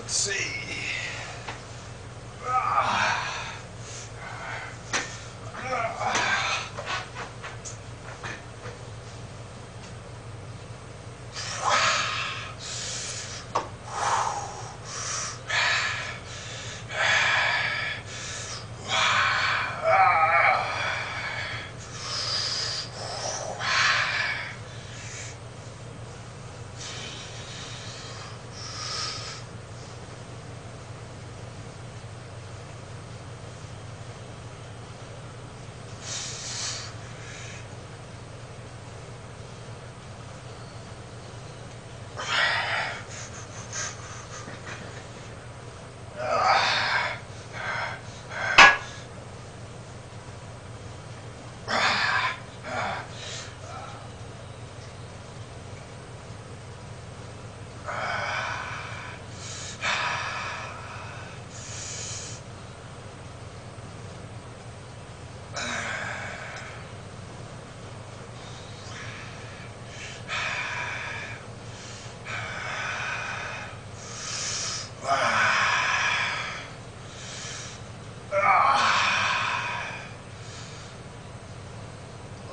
Let's see.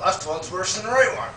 Left one's worse than the right one.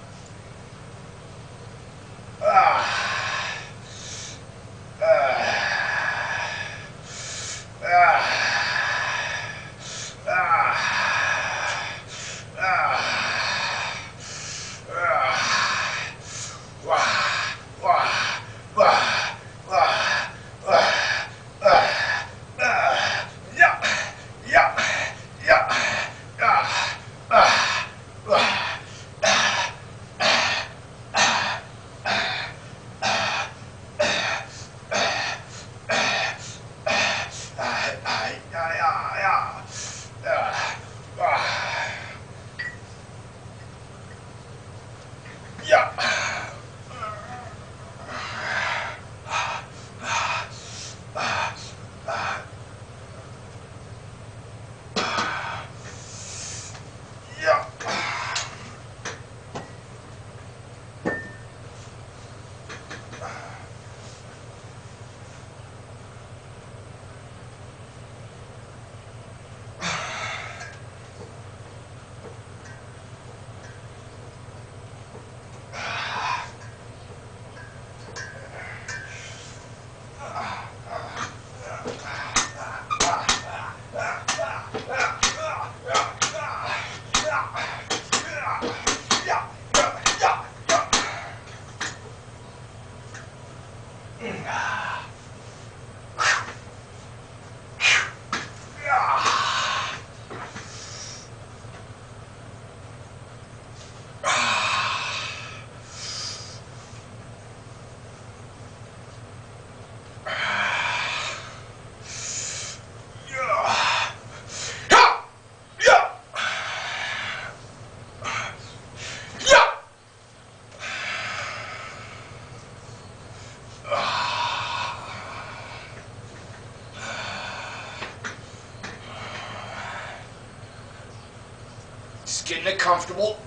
getting it comfortable.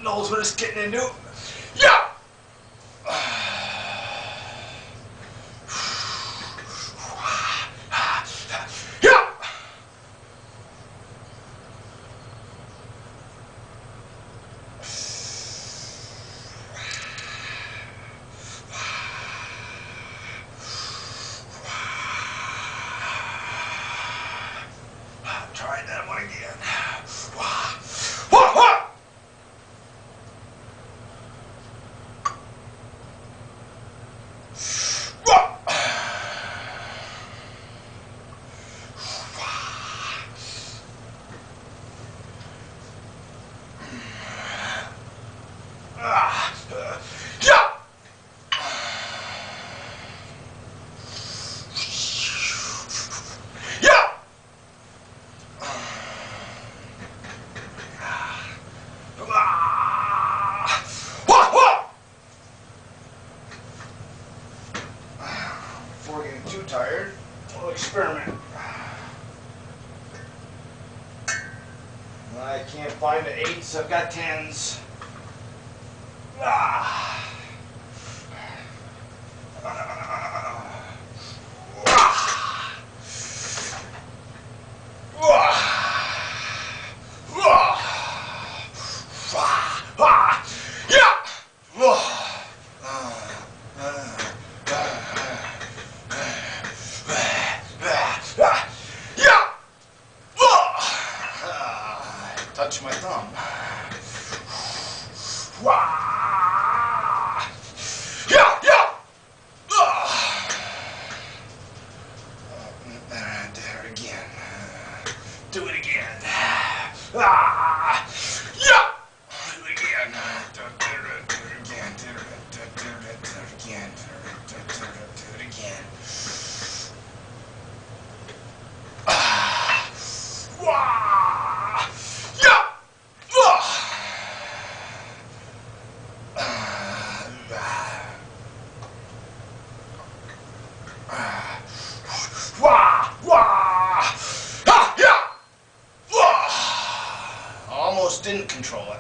Knows what it's getting into. Yeah! Yeah! Try that one again. Before getting too tired, we'll experiment. I can't find the 8s, I've got 10s. Touch my thumb. Yeah, yeah. There again. Do it again. Yeah. Do it again. Do it again. Do it again. Almost didn't control it.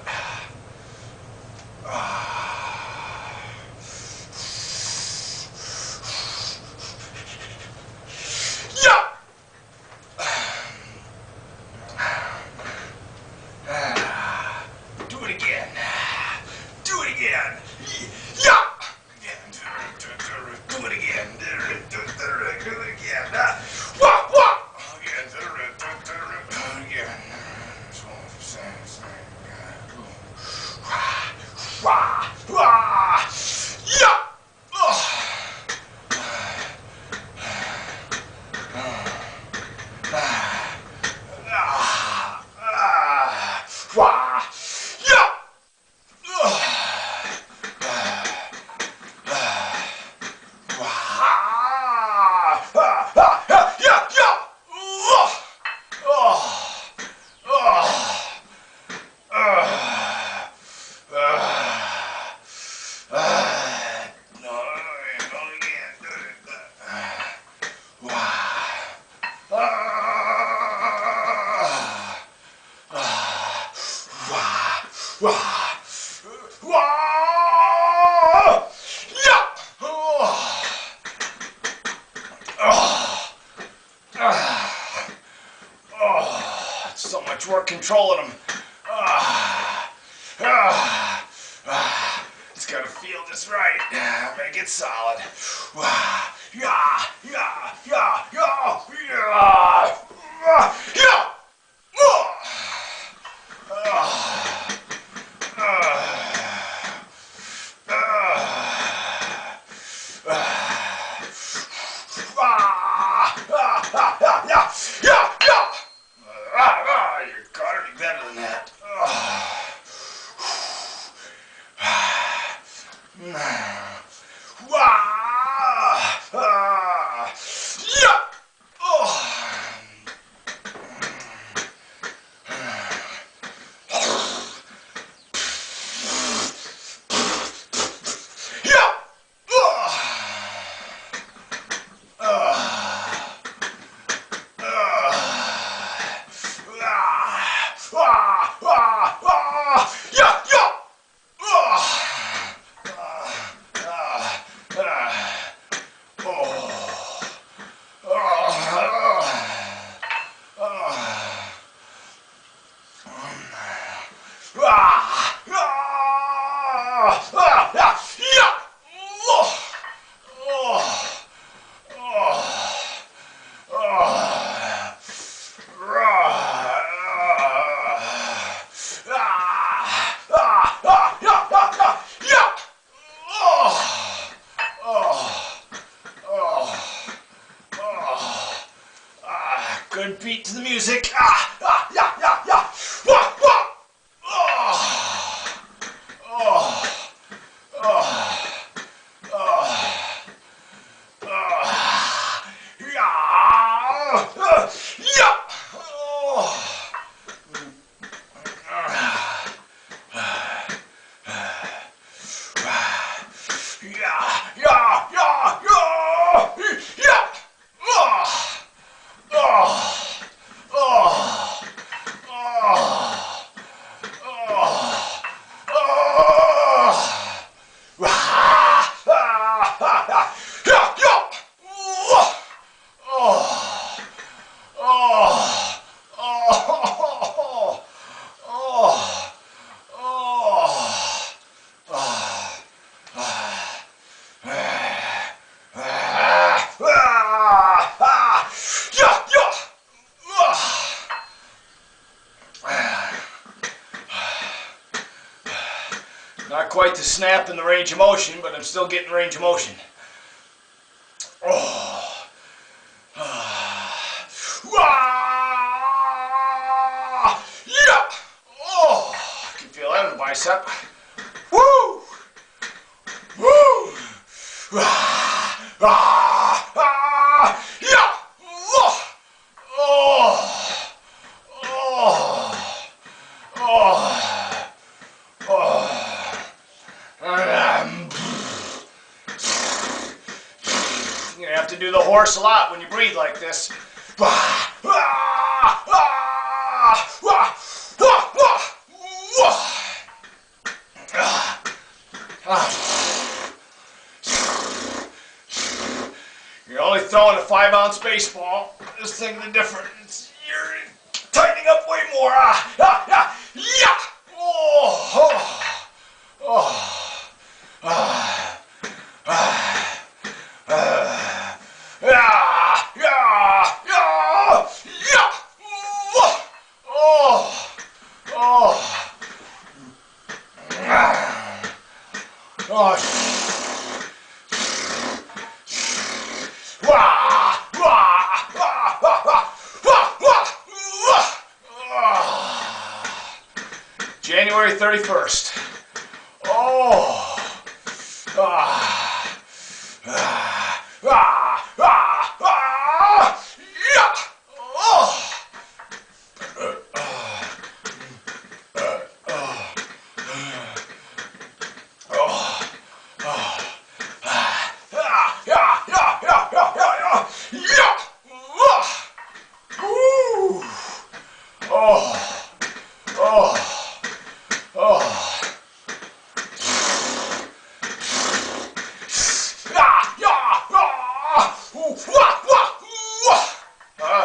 Do it again. Do it again. Yeah. Do it again. Do it again. So much work controlling them. Just gotta feel this right. Make it solid. You gotta be better than that. Wow. good beat to the music. Ah, ah, yeah, yeah, yeah. Wah, wah. Oh, oh, oh, oh, oh, yeah, yeah. Oh. Yeah, yeah, yeah, yeah, yeah. Oh, oh, oh, Not quite the snap and the range of motion, but I'm still getting range of motion. Oh. Yeah. Oh. I can feel that in the bicep. Woo. Woo. Yeah. Oh. Oh. Oh. Oh. You're gonna have to do the horse a lot when you breathe like this. You're only throwing a 5-ounce baseball. This thing is different. You're tightening up way more. Yeah. Oh. Oh. January 31st. Oh. Yeah. Oh.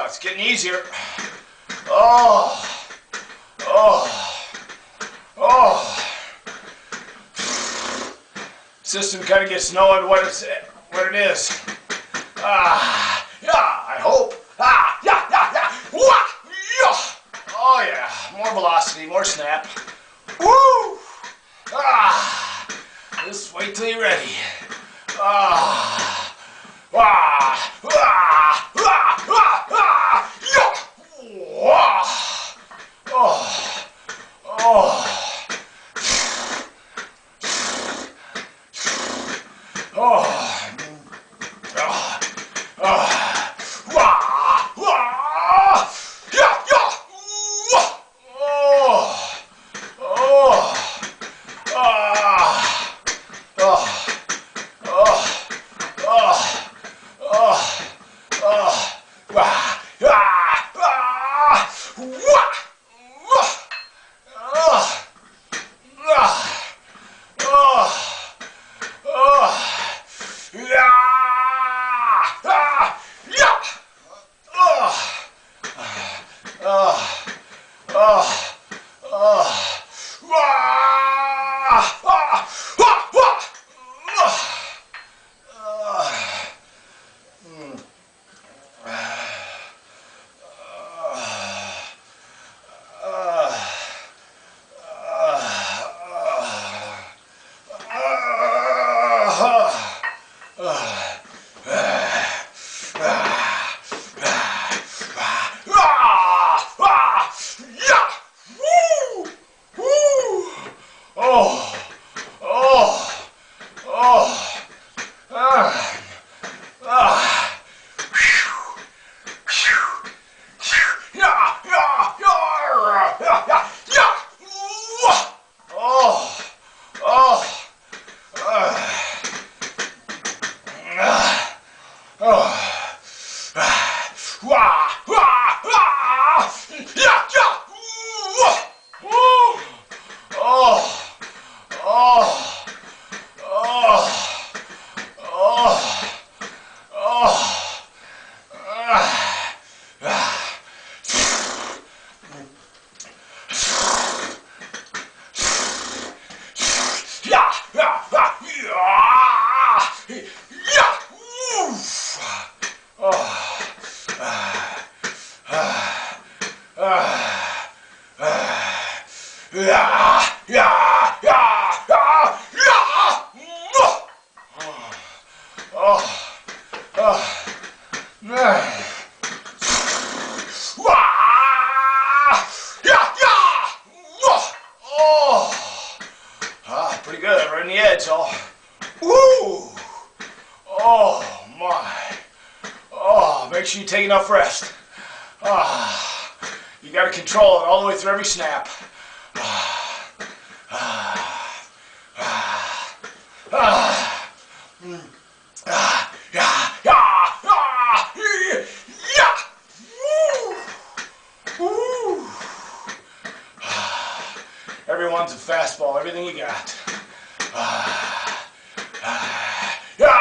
It's getting easier. Oh. Oh. Oh. System kind of gets knowing what it is. Yeah, I hope. Yeah. Oh yeah, more velocity, more snap. Woo! Just wait till you're ready. Oh. Wah, wah, wah. Yeah, yeah. Oh. Oh. Oh. Oh. Oh. Yeah, yeah, yeah, yeah, yeah. Oh. Yeah, yeah, yeah, yeah, yeah. Oh. Oh. Man. Wah! Yeah, yeah! Oh! Ah, pretty good, right in the edge, all. Woo! Oh, my. Oh, make sure you take enough rest. Ah, you got to control it all the way through every snap. Ah, ah, ah, ah, ah, yeah, yeah, yeah, yeah. Woo! Woo! Everyone's a fastball, everything you got. Yeah!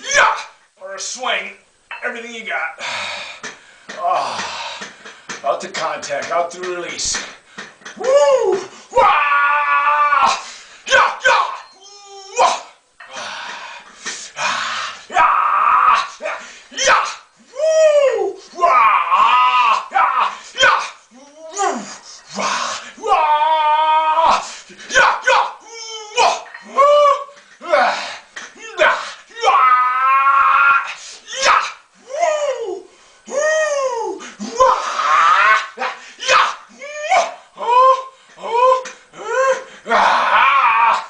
Yeah! Or a swing, everything you got. Out to contact, out to release. Woo! Wah! Yeah! Yeah! Wah! Yeah! Yeah! Woo! Wah! Yeah! Yeah! Woo! Wah! Wah! Yeah! Yeah! Wah! Wah! Yeah! Yeah! Woo! Woo! Wah! Yeah! Oh! Oh! Ah!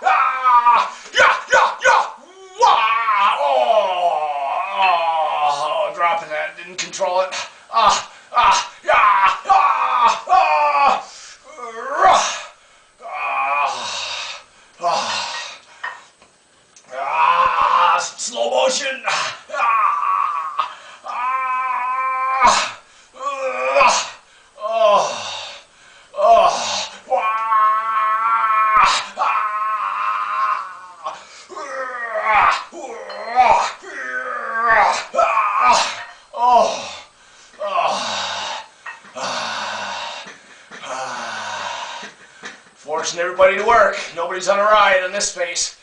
Ah! Yeah! Yeah! Yeah! Wah! Oh! Dropping that, didn't control it. Ah! Ah! Yeah! Ah! Ah! Ah! Ah! Slow motion. Ah! Ah! Oh! Oh! Wah! Oh! Forcing everybody to work. Nobody's on a ride in this space.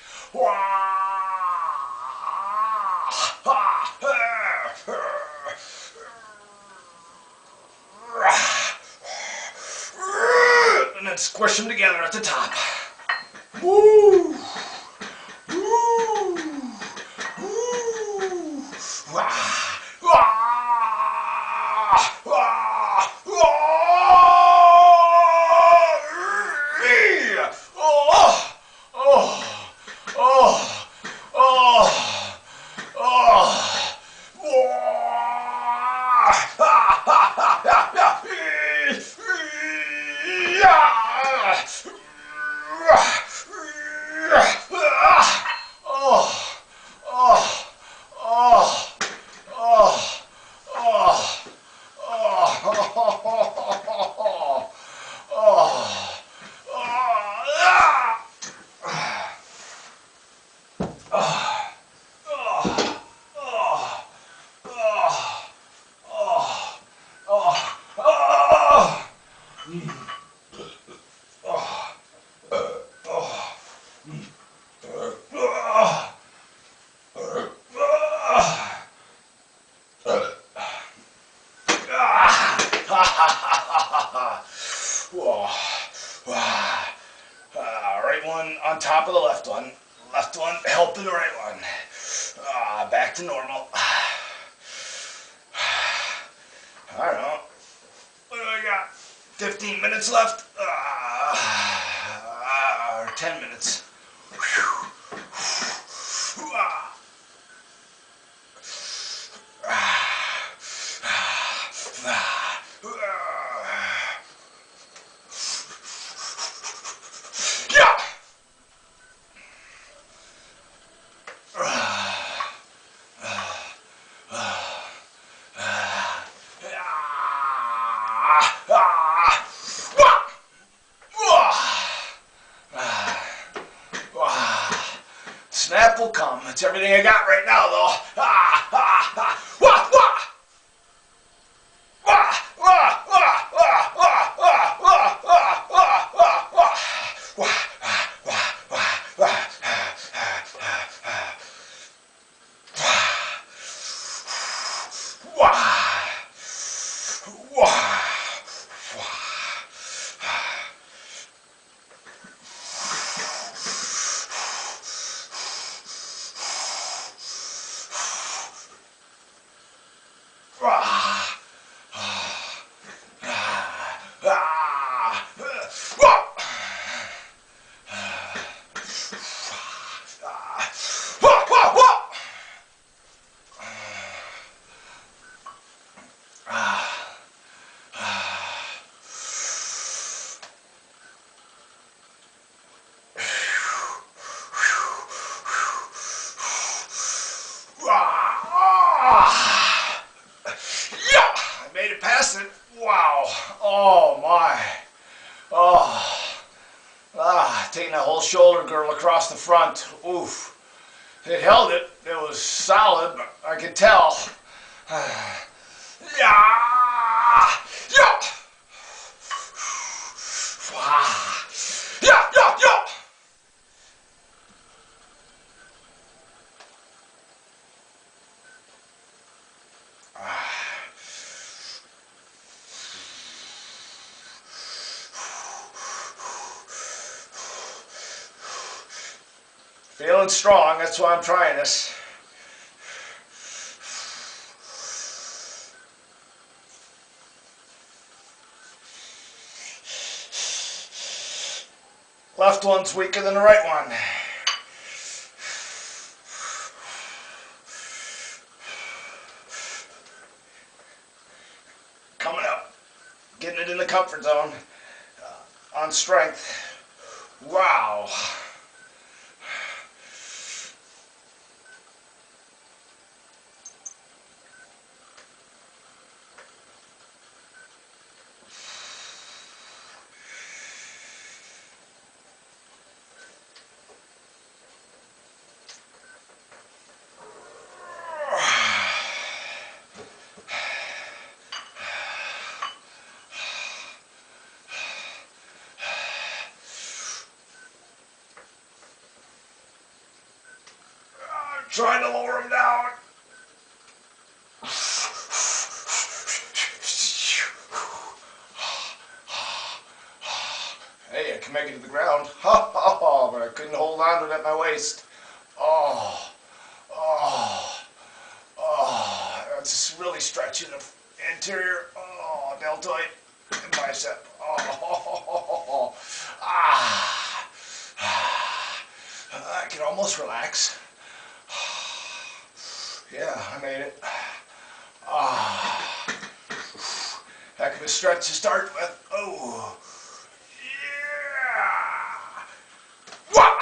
And then squish them together at the top. Woo! Woo! Woo! Wah! Wah! Wah! Oh! Oh! Oh! Oh! Oh! Right one on top of the left one. Left one helping the right one. Back to normal. I don't know. What do I got? 15 minutes left? Or 10 minutes. It's everything I got right now, though. Ah, ah, ah. Wah, wah. Wah, wah, wah, wah, wah, wah, wah, wah, wah, wah, wah. Wah, wah, wah, wah, wah, wah, wah. I made it past it. Wow. Oh my. Oh. Taking that whole shoulder girdle across the front. Oof. It held it. It was solid, but I could tell. Yeah. Yeah. Yeah. Yeah. Yeah. Feeling strong, that's why I'm trying this. Left one's weaker than the right one. Coming up, getting it in the comfort zone on strength. Wow. Trying to lower him down. Hey, I can make it to the ground. But I couldn't hold on to it at my waist. Oh, oh, oh. That's really stretching the anterior. Oh, deltoid and bicep. Oh, ah. I can almost relax. Yeah, I made it. Heck of a stretch to start with. Oh, yeah. Wah!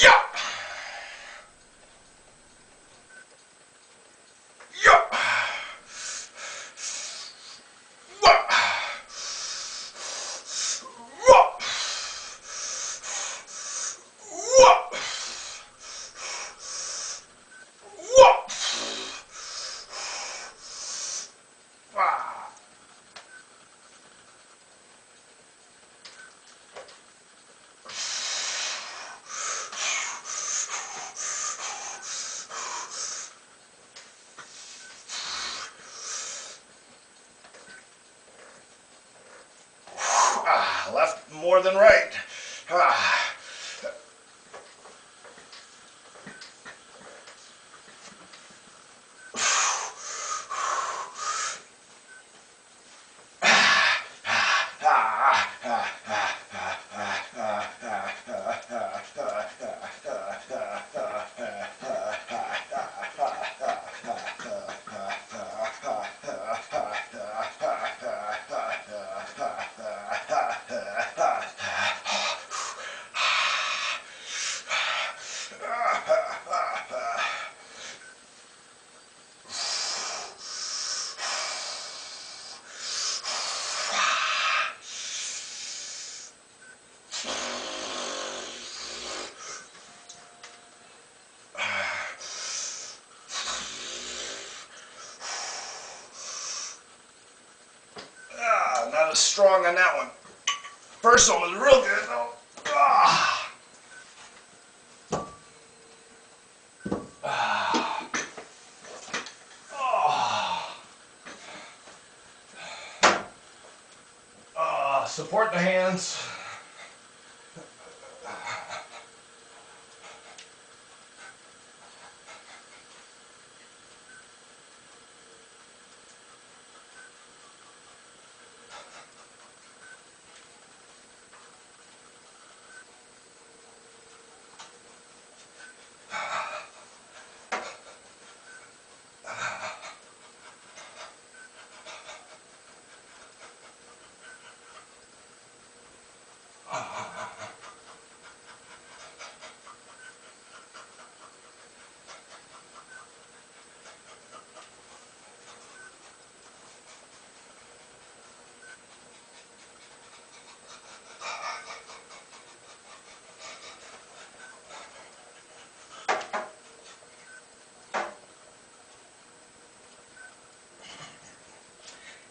Yeah. Left more than right. not as strong on that one. First one was real good though. Ah. Ah. Oh. Support the hands.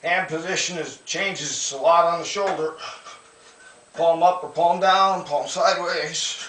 Hand position changes a lot on the shoulder. Palm up or palm down, palm sideways.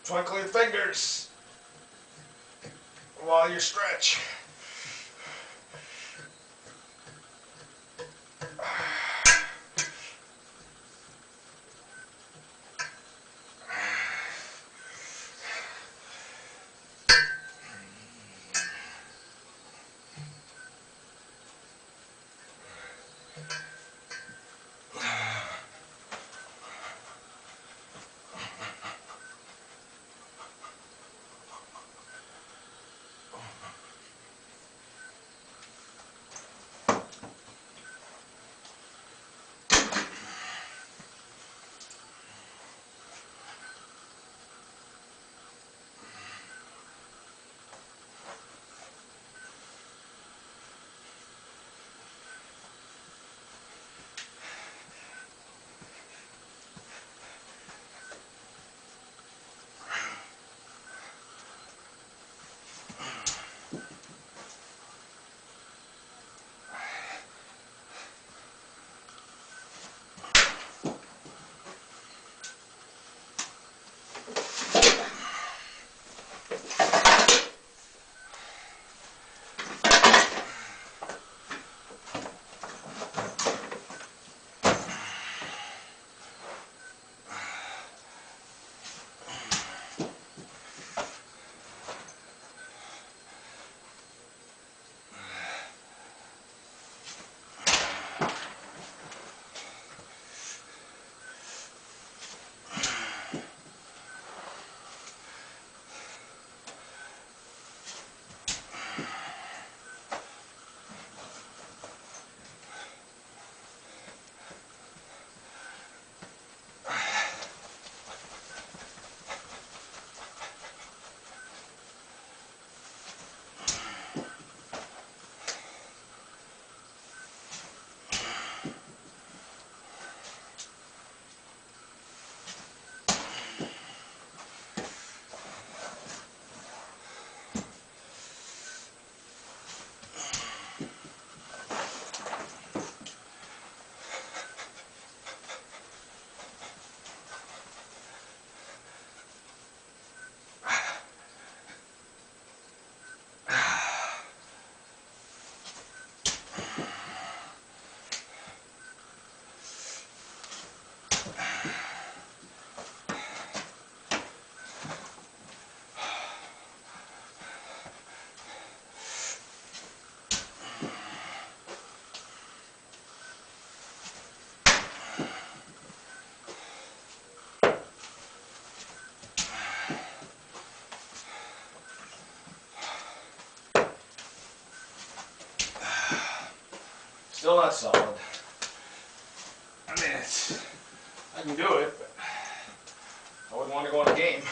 Twinkle your fingers while you stretch. that's solid. I mean, I can do it, but I wouldn't want to go in a game.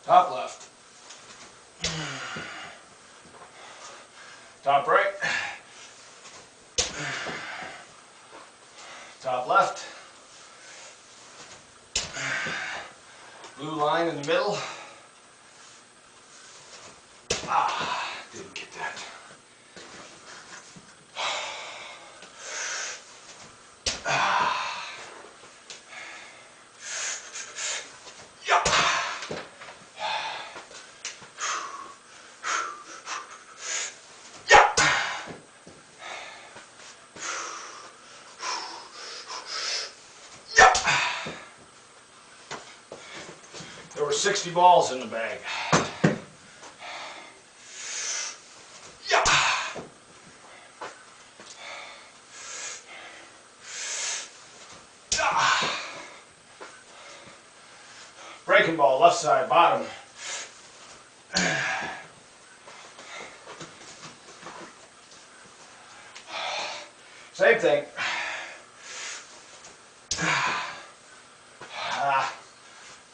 Top left. Top right. Top left. Blue line in the middle. Ah, didn't get that. There were 60 balls in the bag. Yeah. Breaking ball, left side, bottom. Same thing.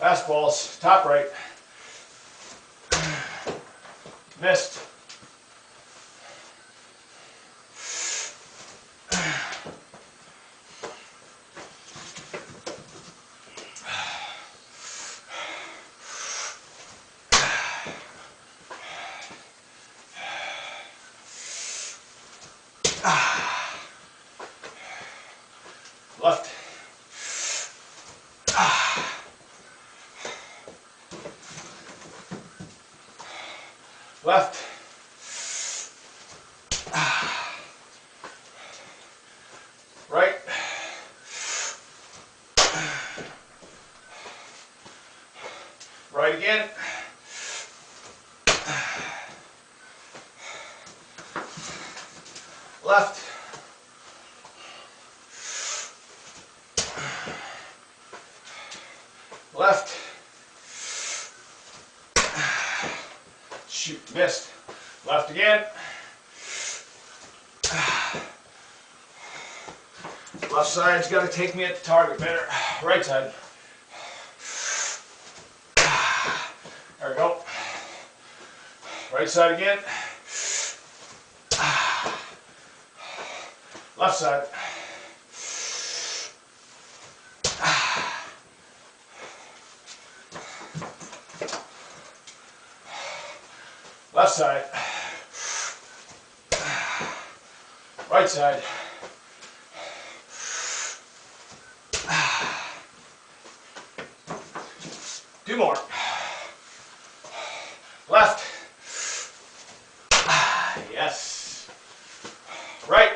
Fastballs, top right. Missed. Left. Left. Right. Right again. Left. Left. Shoot, missed. Left again. Left side's got to take me at the target better. Right side. There we go. Right side again. Left side. Left side. Right side. Two more. Left. Yes. Right.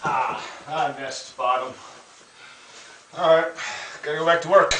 I missed bottom. All right, gotta go back to work.